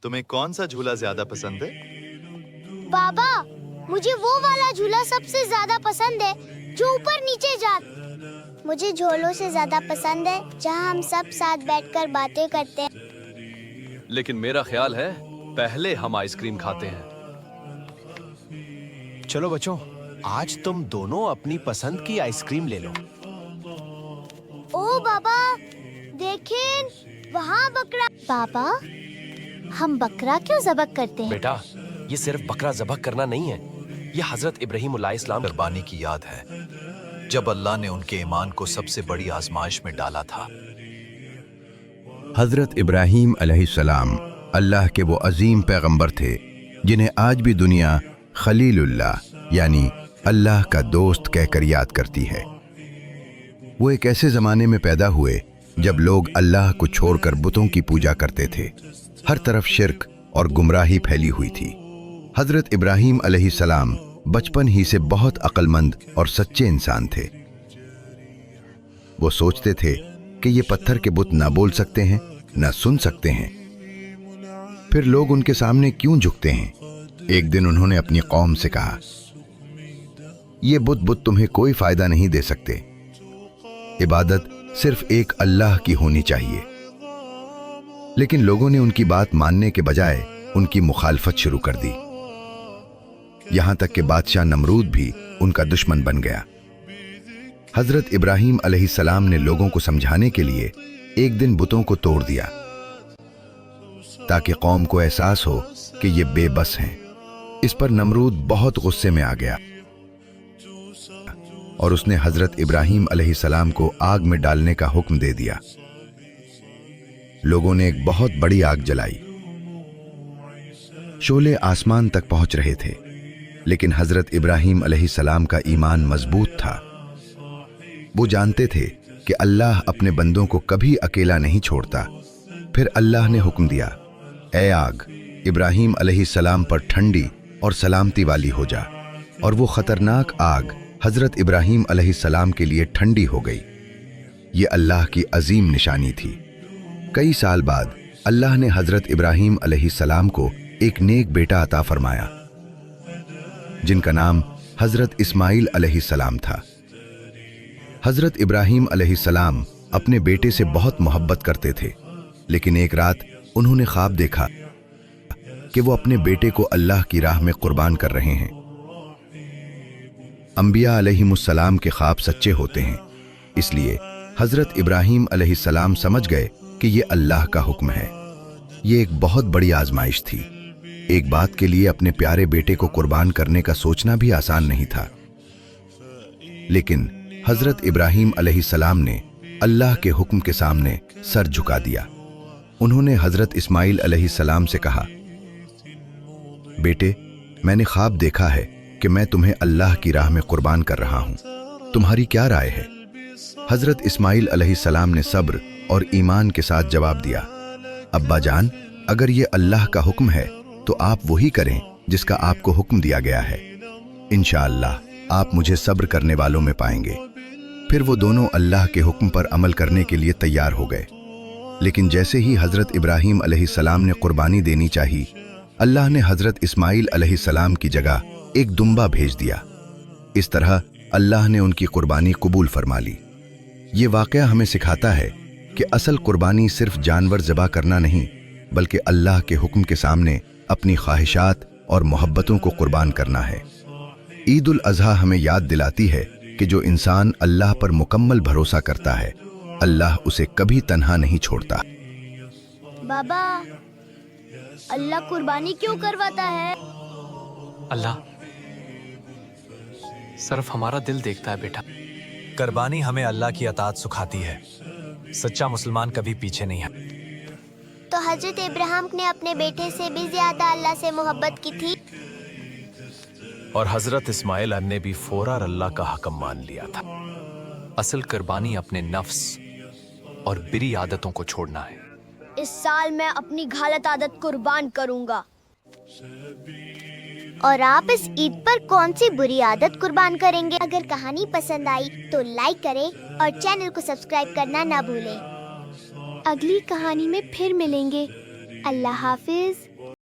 तुम्हें कौन सा झूला ज्यादा पसंद है? बाबा, मुझे वो वाला झूला सबसे ज्यादा पसंद है जो ऊपर नीचे जाता। मुझे झूलों से ज्यादा पसंद है जहाँ हम सब साथ बैठकर बातें करते हैं। लेकिन मेरा ख्याल है पहले हम आइसक्रीम खाते हैं। चलो बच्चों, आज तुम दोनों अपनी पसंद की आइसक्रीम ले लो। ओ बाबा, देखें वहाँ बकरा। बाबा, हम बकरा क्यों ज़बह करते हैं? बेटा, ये सिर्फ बकरा ज़बह करना नहीं है, ये हजरत इब्राहीम अलैहिस्सलाम कुर्बानी की याद है, जब अल्लाह ने उनके ईमान को सबसे बड़ी आजमाइश में डाला था। हज़रत इब्राहीम अलैहिस्सलाम अल्लाह के वो अजीम पैगंबर थे जिन्हें आज भी दुनिया खलीलुल्लाह यानी अल्लाह का दोस्त कहकर याद करती है। वो एक ऐसे ज़माने में पैदा हुए जब लोग अल्लाह को छोड़कर बुतों की पूजा करते थे। हर तरफ शिर्क और गुमराही फैली हुई थी। हज़रत इब्राहीम अलैहिस्सलाम बचपन ही से बहुत अक्लमंद और सच्चे इंसान थे। वो सोचते थे कि ये पत्थर के बुत ना बोल सकते हैं, ना सुन सकते हैं, फिर लोग उनके सामने क्यों झुकते हैं। एक दिन उन्होंने अपनी कौम से कहा, ये बुत तुम्हें कोई फायदा नहीं दे सकते, इबादत सिर्फ एक अल्लाह की होनी चाहिए। लेकिन लोगों ने उनकी बात मानने के बजाय उनकी मुखालफत शुरू कर दी। यहां तक कि बादशाह नमरूद भी उनका दुश्मन बन गया। हजरत इब्राहीम अलैहिस्सलाम ने लोगों को समझाने के लिए एक दिन बुतों को तोड़ दिया ताकि कौम को एहसास हो कि ये बेबस हैं। इस पर नमरूद बहुत गुस्से में आ गया और उसने हजरत इब्राहीम अलैहिस्सलाम को आग में डालने का हुक्म दे दिया। लोगों ने एक बहुत बड़ी आग जलाई। शोले आसमान तक पहुंच रहे थे, लेकिन हजरत इब्राहीम अलैहिस्सलाम का ईमान मजबूत था। वो जानते थे कि अल्लाह अपने बंदों को कभी अकेला नहीं छोड़ता। फिर अल्लाह ने हुक्म दिया, ऐ आग, इब्राहीम अलैहिस्सलाम पर ठंडी और सलामती वाली हो जा। और वो खतरनाक आग हजरत इब्राहीम अलैहिस्सलाम के लिए ठंडी हो गई। ये अल्लाह की अजीम निशानी थी। कई साल बाद अल्लाह ने हजरत इब्राहीम अलैहिस्सलाम को एक नेक बेटा अता फरमाया जिनका नाम हजरत इस्माइल अलैहिस्सलाम था। हजरत इब्राहीम अलैहिस्सलाम अपने बेटे से बहुत मोहब्बत करते थे, लेकिन एक रात उन्होंने ख्वाब देखा कि वो अपने बेटे को अल्लाह की राह में कुर्बान कर रहे हैं। अंबिया अलैहिमुस्सलाम के ख्वाब सच्चे होते हैं, इसलिए हजरत इब्राहीम अलैहिस्सलाम समझ गए कि ये अल्लाह का हुक्म है। ये एक बहुत बड़ी आजमाइश थी। एक बात के लिए अपने प्यारे बेटे को कुर्बान करने का सोचना भी आसान नहीं था, लेकिन हजरत इब्राहीम अलैहिस्सलाम ने अल्लाह के हुक्म के सामने सर झुका दिया। उन्होंने हजरत इस्माइल अलैहिस्सलाम से कहा, बेटे, मैंने ख्वाब देखा है कि मैं तुम्हें अल्लाह की राह में कुर्बान कर रहा हूं, तुम्हारी क्या राय है? हजरत इस्माइल अलैहिस्सलाम ने सब्र और ईमान के साथ जवाब दिया, अब्बा जान, अगर ये अल्लाह का हुक्म है तो आप वही करें जिसका आपको हुक्म दिया गया है। इंशाअल्लाह आप मुझे सब्र करने वालों में पाएंगे। फिर वो दोनों अल्लाह के हुक्म पर अमल करने के लिए तैयार हो गए। लेकिन जैसे ही हजरत इब्राहीम अलैहिस्सलाम ने कुर्बानी देनी चाहिए, अल्लाह ने हजरत इस्माइल अलैहिस्सलाम की जगह एक दुम्बा भेज दिया। इस तरह अल्लाह ने उनकी कुर्बानी कबूल फरमा ली। ये वाक़या हमें सिखाता है कि असल कुर्बानी सिर्फ जानवर ज़बा करना नहीं, बल्कि अल्लाह के हुक्म के सामने अपनी ख्वाहिशात और मोहब्बतों को कुर्बान करना है। ईद उल अज़हा हमें याद दिलाती है कि जो इंसान अल्लाह पर मुकम्मल भरोसा करता है, अल्लाह उसे कभी तन्हा नहीं छोड़ता। बाबा, अल्लाह कुर्बानी क्यों करवाता है? अल्लाह सिर्फ हमारा दिल देखता है बेटा। कुर्बानी हमें अल्लाह की अताअत सिखाती है। सच्चा मुसलमान कभी पीछे नहीं है। तो हजरत इब्राहीम ने अपने बेटे से भी ज्यादा अल्लाह से मोहब्बत की थी। और हजरत इस्माइल ने भी फौरन अल्लाह का हकम मान लिया था। असल कुर्बानी अपने नफ्स और बुरी आदतों को छोड़ना है। इस साल मैं अपनी गलत आदत कुर्बान करूंगा। और आप इस ईद पर कौन सी बुरी आदत कुर्बान करेंगे? अगर कहानी पसंद आई तो लाइक करें और चैनल को सब्सक्राइब करना ना भूलें। अगली कहानी में फिर मिलेंगे। اللہ حافظ.